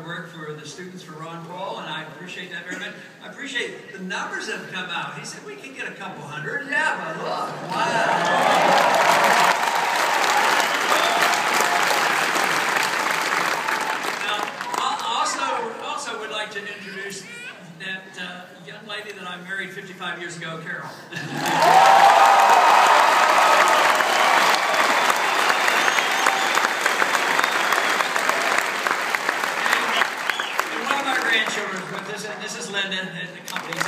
work for the students for Ron Paul, and I appreciate that very much. I appreciate the numbers that have come out. He said we can get a couple hundred. Yeah, but look, wow. To introduce that young lady that I married 55 years ago, Carol. And one of my grandchildren with this, and this is Linda, and the company's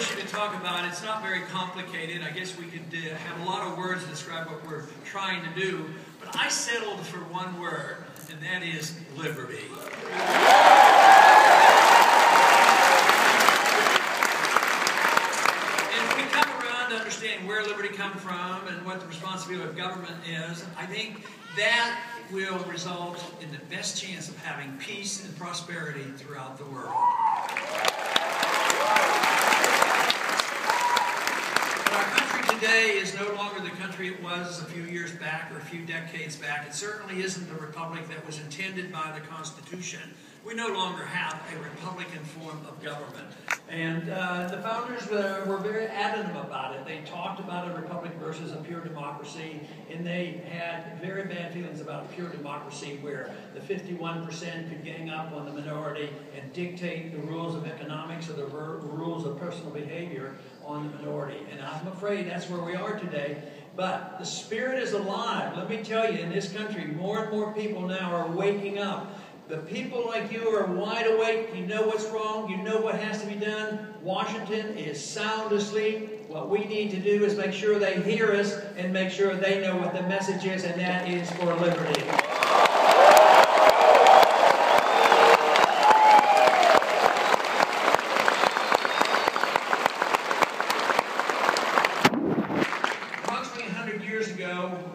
to talk about. It's not very complicated. I guess we could have a lot of words to describe what we're trying to do, but I settled for one word, and that is liberty. And if we come around to understand where liberty comes from and what the responsibility of government is, I think that will result in the best chance of having peace and prosperity throughout the world. Today is no longer the country it was a few years back or a few decades back. It certainly isn't the republic that was intended by the Constitution. We no longer have a Republican form of government. And the founders were very adamant about it. They talked about a republic versus a pure democracy, and they had very bad feelings about pure democracy where the 51% could gang up on the minority and dictate the rules of economics or the rules of personal behavior on the minority. And I'm afraid that's where we are today. But the spirit is alive. Let me tell you, in this country, more and more people now are waking up. The people like you are wide awake. You know what's wrong. You know what has to be done. Washington is sound asleep. What we need to do is make sure they hear us and make sure they know what the message is, and that is for liberty.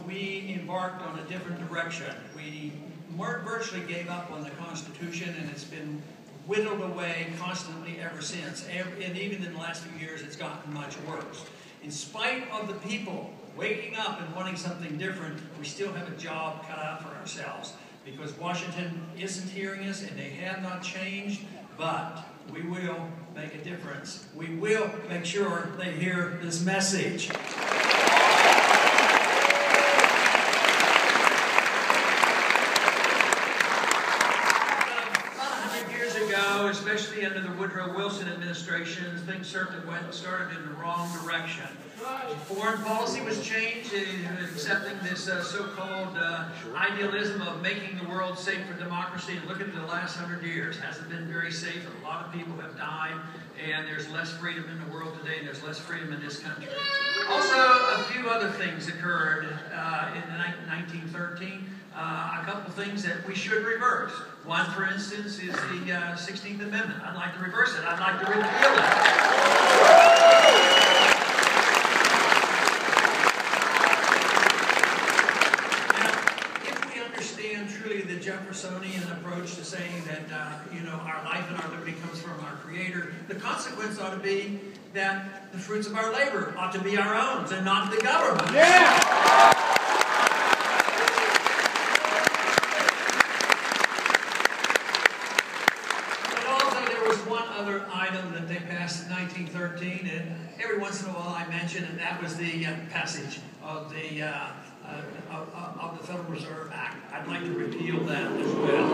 We embarked on a different direction. We virtually gave up on the Constitution, and it's been whittled away constantly ever since. And even in the last few years, it's gotten much worse. In spite of the people waking up and wanting something different, we still have a job cut out for ourselves, because Washington isn't hearing us, and they have not changed, but we will make a difference. We will make sure they hear this message. Especially under the Woodrow Wilson administration, things certainly started in the wrong direction. Foreign policy was changed, accepting this so-called idealism of making the world safe for democracy. And look at the last 100 years. It hasn't been very safe. A lot of people have died, and there's less freedom in the world today, and there's less freedom in this country. Also, a few other things occurred in 1913. A couple things that we should reverse. One, for instance, is the 16th Amendment. I'd like to reverse it. I'd like to repeal it. Now, if we understand truly the Jeffersonian approach to saying that, our life and our liberty comes from our Creator, the consequence ought to be that the fruits of our labor ought to be our own and not the government. Yeah! Other item that they passed in 1913, and every once in a while I mention, and that was the passage of the Federal Reserve Act. I'd like to repeal that as well.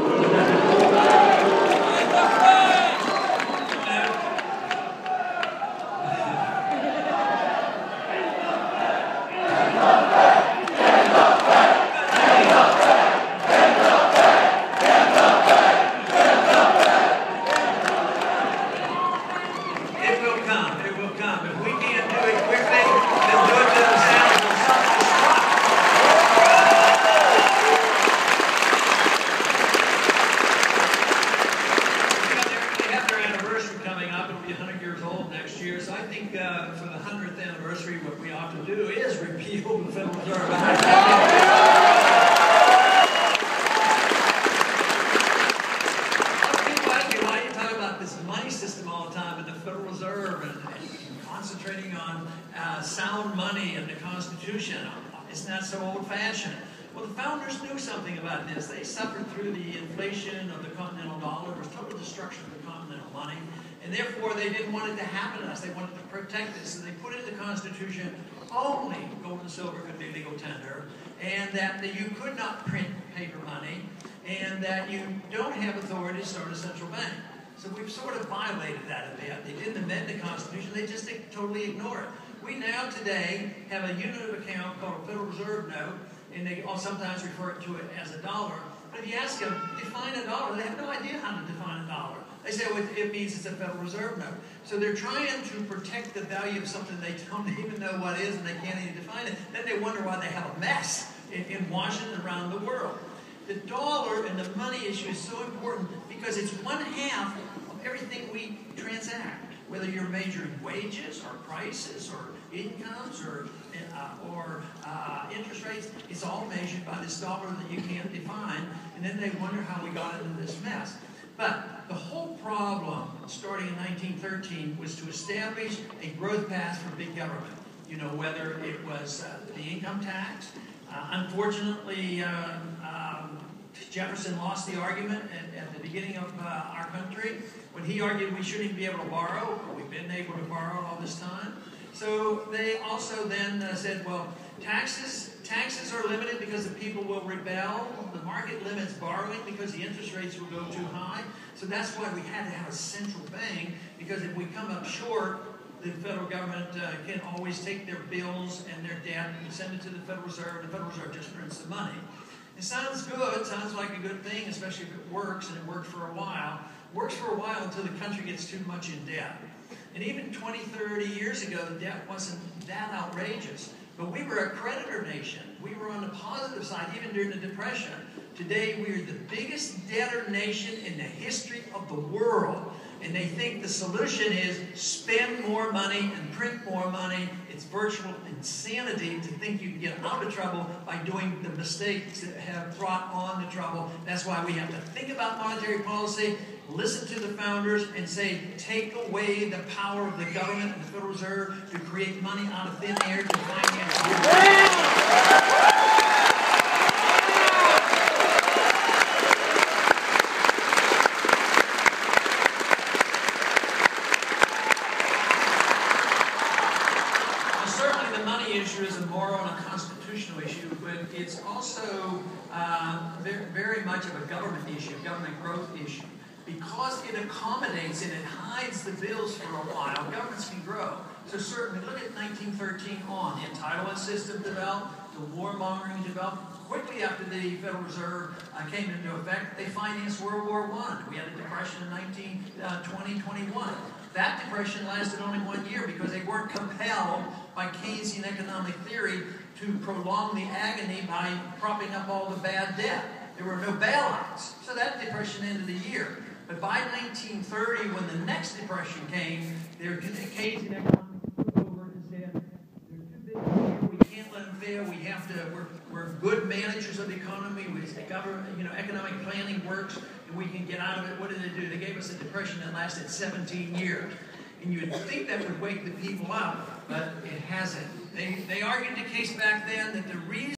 Concentrating on sound money and the Constitution. It's not so old-fashioned. Well, the founders knew something about this. They suffered through the inflation of the continental dollar. There was total destruction of the continental money. And therefore, they didn't want it to happen to us. They wanted to protect it. So they put in the Constitution only gold and silver could be legal tender, and that you could not print paper money, and that you don't have authority to start a central bank. So we've sort of violated that a bit. They didn't amend the Constitution. They just totally ignore it. We now today have a unit of account called a Federal Reserve note, and they sometimes refer to it as a dollar. But if you ask them, define a dollar, they have no idea how to define a dollar. They say, well, it means it's a Federal Reserve note. So they're trying to protect the value of something they don't even know what is, and they can't even define it. Then they wonder why they have a mess in Washington and around the world. The dollar and the money issue is so important because it's 1/2 of everything we transact. Whether you're measuring wages or prices or incomes or interest rates, it's all measured by this dollar that you can't define. And then they wonder how we got into this mess. But the whole problem, starting in 1913, was to establish a growth path for big government. You know, whether it was the income tax. Unfortunately, Jefferson lost the argument at the beginning of our country when he argued we shouldn't even be able to borrow. We've been able to borrow all this time. So they also then said, well, taxes are limited because the people will rebel. The market limits borrowing because the interest rates will go too high. So that's why we had to have a central bank, because if we come up short, the federal government can always take their bills and their debt and send it to the Federal Reserve. The Federal Reserve just prints the money. It sounds good, sounds like a good thing, especially if it works, and it worked for a while. It works for a while until the country gets too much in debt. And even 20, 30 years ago, the debt wasn't that outrageous. But we were a creditor nation. We were on the positive side, even during the Depression. Today, we are the biggest debtor nation in the history of the world. And they think the solution is spend more money and print more money. It's virtual insanity to think you can get out of trouble by doing the mistakes that have brought on the trouble. That's why we have to think about monetary policy, listen to the founders, and say, take away the power of the government and the Federal Reserve to create money out of thin air to finance. Issue is a moral and a constitutional issue, but it's also very much of a government issue, government growth issue. Because it accommodates and it hides the bills for a while, governments can grow. So certainly, look at 1913 on. The entitlement system developed, the warmongering developed. Quickly after the Federal Reserve came into effect, they financed World War I. We had a depression in 1920-21. That depression lasted only 1 year because they weren't compelled by Keynesian economic theory to prolong the agony by propping up all the bad debt. There were no bailouts. So that depression ended the year. But by 1930, when the next depression came, the Keynesian economic took over and said, they're too big to fail. We can't let them fail. We have to, we're good managers of the economy. The government, economic planning works, and we can get out of it. What did they do? They gave us a depression that lasted 17 years. And you would think that would wake the people up, but it hasn't. They argued the case back then that the reason